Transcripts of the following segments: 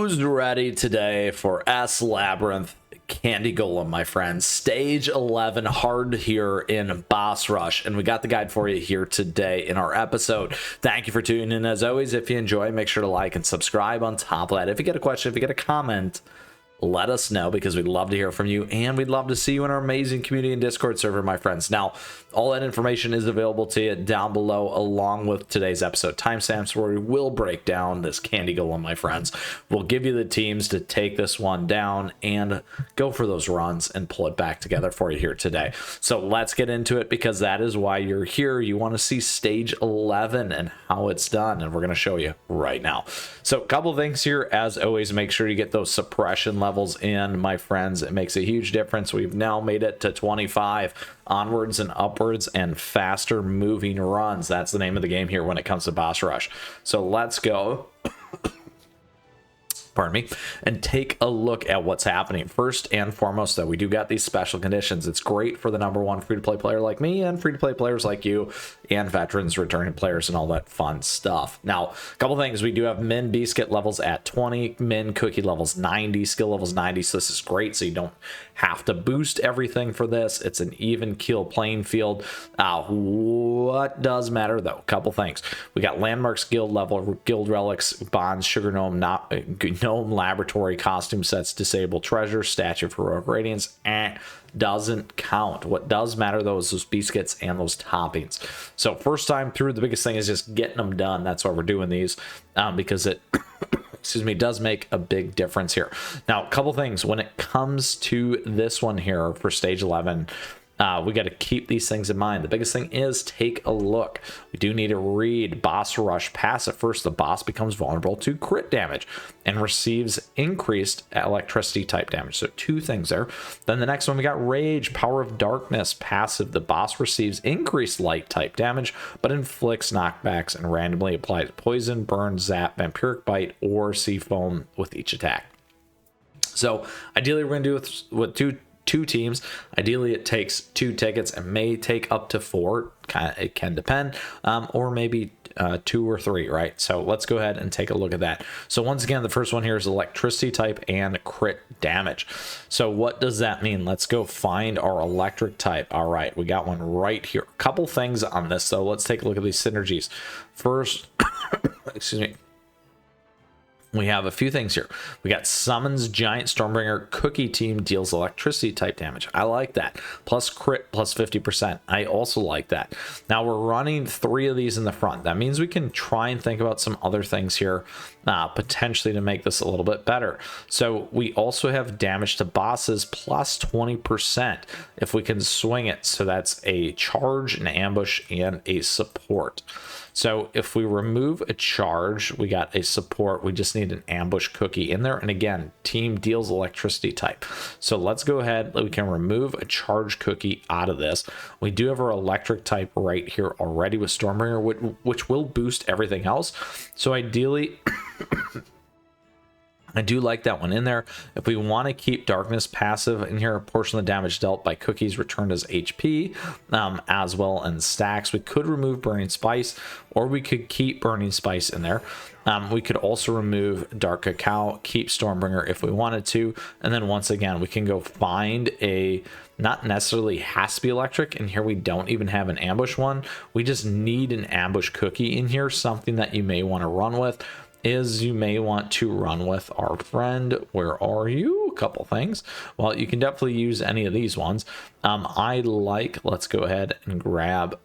Who's ready today for Labyrinth Candy Golem, my friends? Stage 11, hard here in Boss Rush, and we got the guide for you here today in our episode. Thank you for tuning in. As always, if you enjoy, make sure to like and subscribe. On top of that, if you get a question, if you get a comment, let us know, because we'd love to hear from you, and we'd love to see you in our amazing community and Discord server, my friends. Now, all that information is available to you down below, along with today's episode timestamps, where we will break down this Candy Golem, my friends. We'll give you the teams to take this one down and go for those runs and pull it back together for you here today. So let's get into it, because that is why you're here. You want to see stage 11 and how it's done, and we're going to show you right now. So a couple things here. As always, make sure you get those suppression levels in, my friends. It makes a huge difference. We've now made it to 25 onwards and upwards and faster moving runs. That's the name of the game here when it comes to Boss Rush. So let's go. Pardon me, and take a look at what's happening. First and foremost, though, we do got these special conditions. It's great for the #1 free-to-play player like me, and free-to-play players like you, and veterans, returning players, and all that fun stuff. Now, a couple things. We do have min B-skit levels at 20, min cookie levels 90, skill levels 90, so this is great, so you don't have to boost everything for this. It's an even keel playing field. What does matter, though? A couple things. We got landmarks, guild level, guild relics, bonds, sugar gnome, gnome laboratory, costume sets, disable treasure, statue for heroic radiance, doesn't count. What does matter, though, is those biscuits and those toppings. So first time through, the biggest thing is just getting them done. That's why we're doing these, because it excuse me, does make a big difference here. Now, a couple things when it comes to this one here for stage 11. We got to keep these things in mind. The biggest thing is take a look. We do need to read Boss Rush passive. First, the boss becomes vulnerable to crit damage and receives increased electricity type damage. So two things there. Then the next one, we got Rage, Power of Darkness passive. The boss receives increased light type damage, but inflicts knockbacks and randomly applies poison, burn, zap, vampiric bite, or sea foam with each attack. So ideally, we're going to do with two teams. Ideally, it takes 2 tickets and may take up to 4. It can depend, or maybe 2 or 3, right? So let's go ahead and take a look at that. So once again, the first one here is electricity type and crit damage. So what does that mean? Let's go find our electric type. All right, we got one right here. A couple things on this, though. Let's take a look at these synergies. First, excuse me. We have a few things here. We got summons giant stormbringer cookie team deals electricity type damage. I like that. Plus crit plus 50%. I also like that. Now we're running 3 of these in the front. That means we can try and think about some other things here, potentially to make this a little bit better. So we also have damage to bosses plus 20% if we can swing it. So that's a charge, an ambush, and a support. So if we remove a charge, we got a support. We just need an ambush cookie in there. And again, team deals electricity type. So let's go ahead. We can remove a charge cookie out of this. We do have our electric type right here already with Stormbringer, which will boost everything else. So ideally, I do like that one in there. If we want to keep darkness passive in here, a portion of the damage dealt by cookies returned as HP, as well in stacks. We could remove burning spice, or we could keep burning spice in there. We could also remove dark cacao, keep Stormbringer if we wanted to, and then once again we can go find a, not necessarily has to be electric, and here we don't even have an ambush one. We just need an ambush cookie in here. Something that you may want to run with is you may want to run with our friend. Where are you? A couple things. Well, you can definitely use any of these ones. Let's go ahead and grab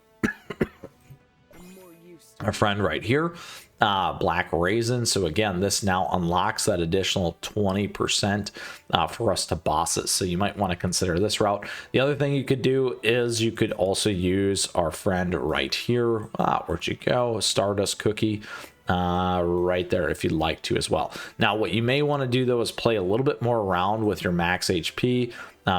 our friend right here, Black Raisin. So again, this now unlocks that additional 20% for us to bosses. So you might want to consider this route. The other thing you could do is you could also use our friend right here. Where'd you go? Stardust Cookie. Right there if you'd like to as well. Now what you may want to do, though, is play a little bit more around with your max HP,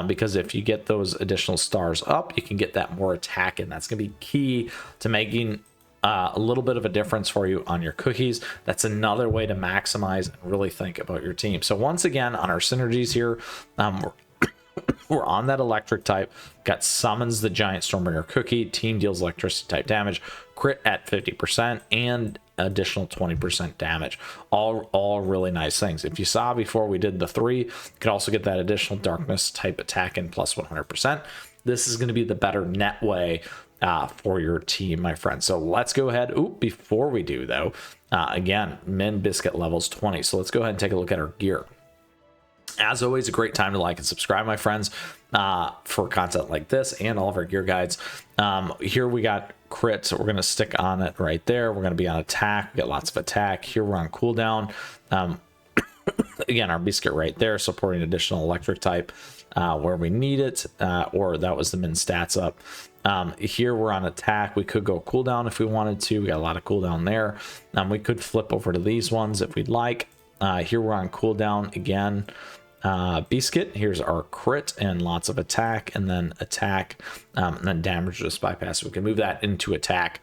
because if you get those additional stars up, you can get that more attack, and that's going to be key to making a little bit of a difference for you on your cookies. That's another way to maximize and really think about your team. So once again, on our synergies here, we're on that electric type. Got summons the giant Stormbringer cookie. Team deals electricity type damage. Crit at 50%. And additional 20% damage. All really nice things. If you saw before, we did the 3, you could also get that additional darkness type attack in plus 100%. This is going to be the better net way for your team, my friend. So let's go ahead. Before we do though, again, min biscuit levels 20. So let's go ahead and take a look at our gear. As always, a great time to like and subscribe, my friends, for content like this and all of our gear guides. Here we got crit, so we're going to stick on it right there. We're going to be on attack. We got lots of attack. Here we're on cooldown. Again, our biscuit right there, supporting additional electric type where we need it, or that was the min stats up. Here we're on attack. We could go cooldown if we wanted to. We got a lot of cooldown there. We could flip over to these ones if we'd like. Here we're on cooldown again. Biscuit, here's our crit and lots of attack, and then attack, and then damage just bypass. We can move that into attack.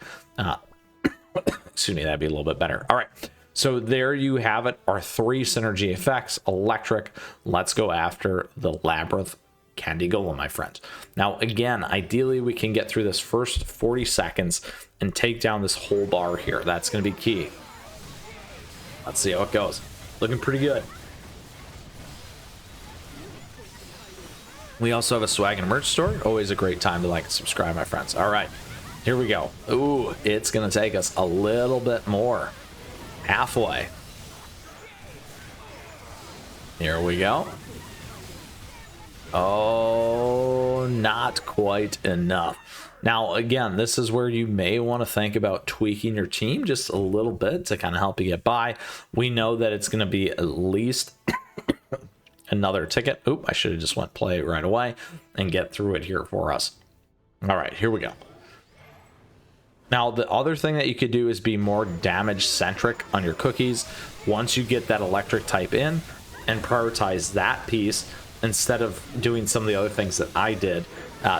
Excuse me, that'd be a little bit better. All right, so there you have it, our 3 synergy effects. Electric. Let's go after the Labyrinth Candy Golem, my friends. Now again, ideally we can get through this first 40 seconds and take down this whole bar here. That's going to be key. Let's see how it goes. Looking pretty good. We also have a swag and merch store. Always a great time to like and subscribe, my friends. All right, here we go. Ooh, it's going to take us a little bit more. Halfway. Here we go. Oh, not quite enough. Now, again, this is where you may want to think about tweaking your team just a little bit to kind of help you get by. We know that it's going to be at least another ticket. Oop, I should have just went play right away and get through it here for us. All right, here we go. Now, the other thing that you could do is be more damage centric on your cookies. Once you get that electric type in, and prioritize that piece instead of doing some of the other things that I did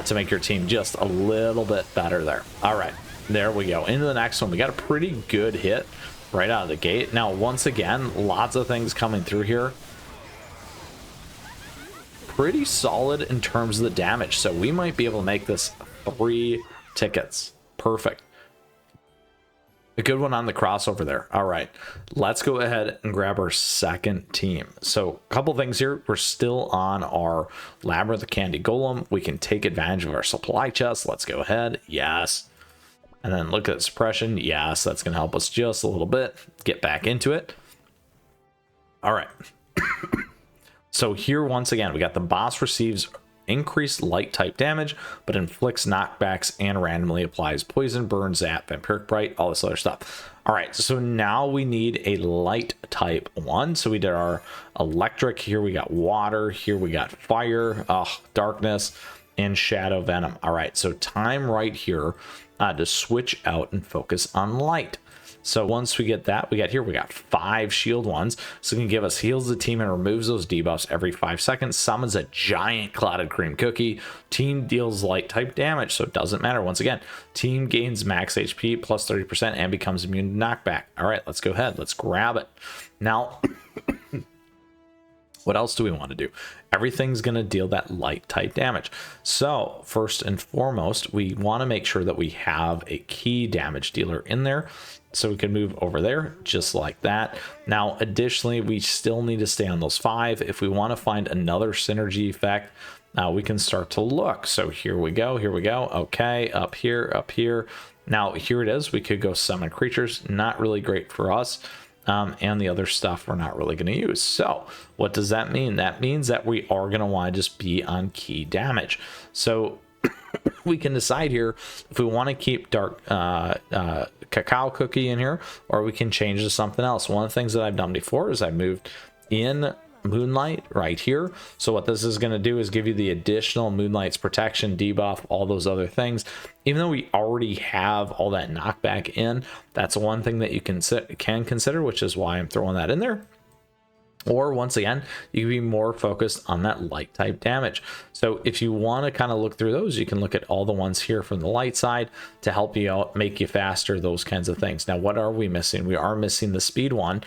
to make your team just a little bit better there. All right, there we go. Into the next one. We got a pretty good hit right out of the gate. Now, once again, lots of things coming through here. Pretty solid in terms of the damage. So we might be able to make this 3 tickets. Perfect. A good one on the crossover there. All right, let's go ahead and grab our second team. So a couple things here. We're still on our Labyrinth Candy Golem. We can take advantage of our supply chest. Let's go ahead. Yes. And then look at suppression. Yes, that's going to help us just a little bit. Get back into it. All right. So here, once again, we got the boss receives increased light type damage, but inflicts knockbacks and randomly applies poison, burn, zap, vampiric bright, all this other stuff. All right, so now we need a light type one. So we did our electric. Here we got water. Here we got fire, darkness, and shadow venom. All right, so time right here to switch out and focus on light. So once we get that, we got 5 shield ones. So it can give us heals the team and removes those debuffs every 5 seconds. Summons a giant clouded cream cookie. Team deals light type damage, so it doesn't matter. Once again, team gains max HP plus 30% and becomes immune to knockback. All right, let's go ahead. Let's grab it. Now, what else do we want to do? Everything's going to deal that light type damage. So first and foremost, we want to make sure that we have a key damage dealer in there. So we can move over there just like that. Now, additionally, we still need to stay on those 5. If we want to find another synergy effect, we can start to look. So here we go. Here we go. Okay, up here, up here. Now, here it is. We could go summon creatures. Not really great for us. And the other stuff we're not really going to use. So what does that mean? That means that we are going to want to just be on key damage. So we can decide here if we want to keep dark cacao cookie in here, or we can change to something else. One of the things that I've done before is I moved in moonlight right here. So what this is going to do is give you the additional moonlight's protection, debuff, all those other things. Even though we already have all that knockback in, that's one thing that you can consider, which is why I'm throwing that in there. Or once again, you can be more focused on that light type damage. So if you want to kind of look through those, you can look at all the ones here from the light side to help you out, make you faster, those kinds of things. Now, what are we missing? We are missing the speed one.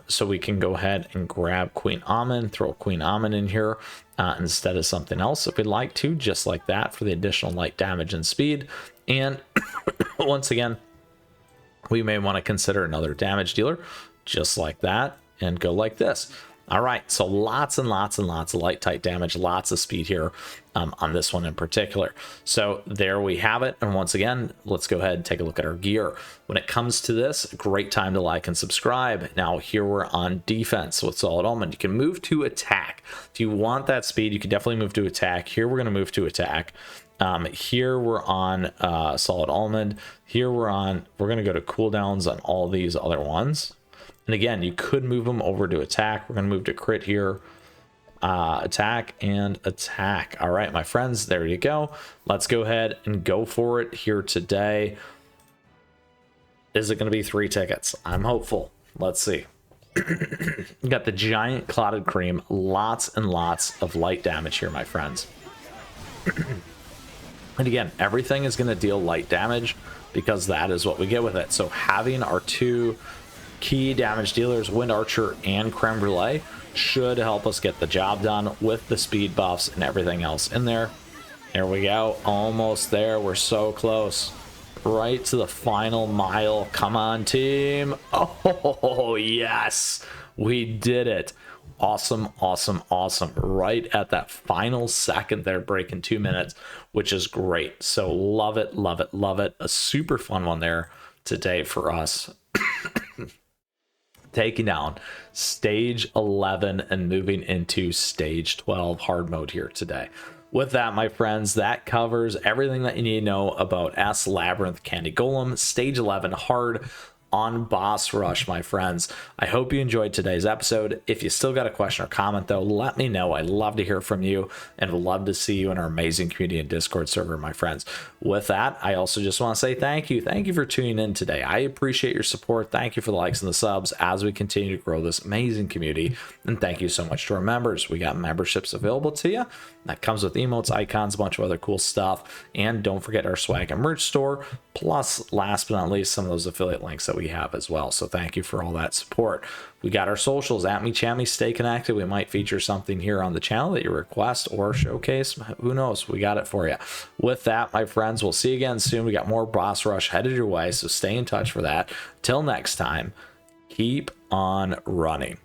So we can go ahead and grab Queen Almond, throw Queen Almond in here instead of something else if we'd like to, just like that for the additional light damage and speed. And once again, we may want to consider another damage dealer just like that and go like this. All right, so lots and lots and lots of light type damage, lots of speed here on this one in particular. So there we have it. And once again, let's go ahead and take a look at our gear. When it comes to this, great time to like and subscribe. Now here we're on defense with Solid Almond. You can move to attack. If you want that speed, you can definitely move to attack. Here we're going to move to attack. Here we're on Solid Almond. Here we're going to go to cooldowns on all these other ones. And again, you could move them over to attack. We're going to move to crit here. Attack and attack. All right, my friends, there you go. Let's go ahead and go for it here today. Is it going to be 3 tickets? I'm hopeful. Let's see. You got the giant clotted cream. Lots and lots of light damage here, my friends. And again, everything is going to deal light damage because that is what we get with it. So having our 2 key damage dealers, Wind Archer and Creme Brulee, should help us get the job done with the speed buffs and everything else in there. There we go. Almost there. We're so close. Right to the final mile. Come on, team. Oh, yes. We did it. Awesome, awesome, awesome. Right at that final second there, breaking 2 minutes, which is great. So love it, love it, love it. A super fun one there today for us. Taking down stage 11 and moving into stage 12 hard mode here today. With that, my friends, that covers everything that you need to know about S Labyrinth Candy Golem stage 11 hard on boss rush, my friends. I hope you enjoyed today's episode. If you still got a question or comment, though, let me know. I'd love to hear from you and would love to see you in our amazing community and Discord server, my friends. With that, I also just want to say thank you. Thank you for tuning in today. I appreciate your support. Thank you for the likes and the subs as we continue to grow this amazing community. And thank you so much to our members. We got memberships available to you. That comes with emotes, icons, a bunch of other cool stuff. And don't forget our swag and merch store. Plus, last but not least, some of those affiliate links that we have as well. So thank you for all that support. We got our socials at MeChammy. Stay connected. We might feature something here on the channel that you request or showcase. Who knows? We got it for you. With that, my friends, we'll see you again soon. We got more boss rush headed your way, so stay in touch for that. Till next time, keep on running.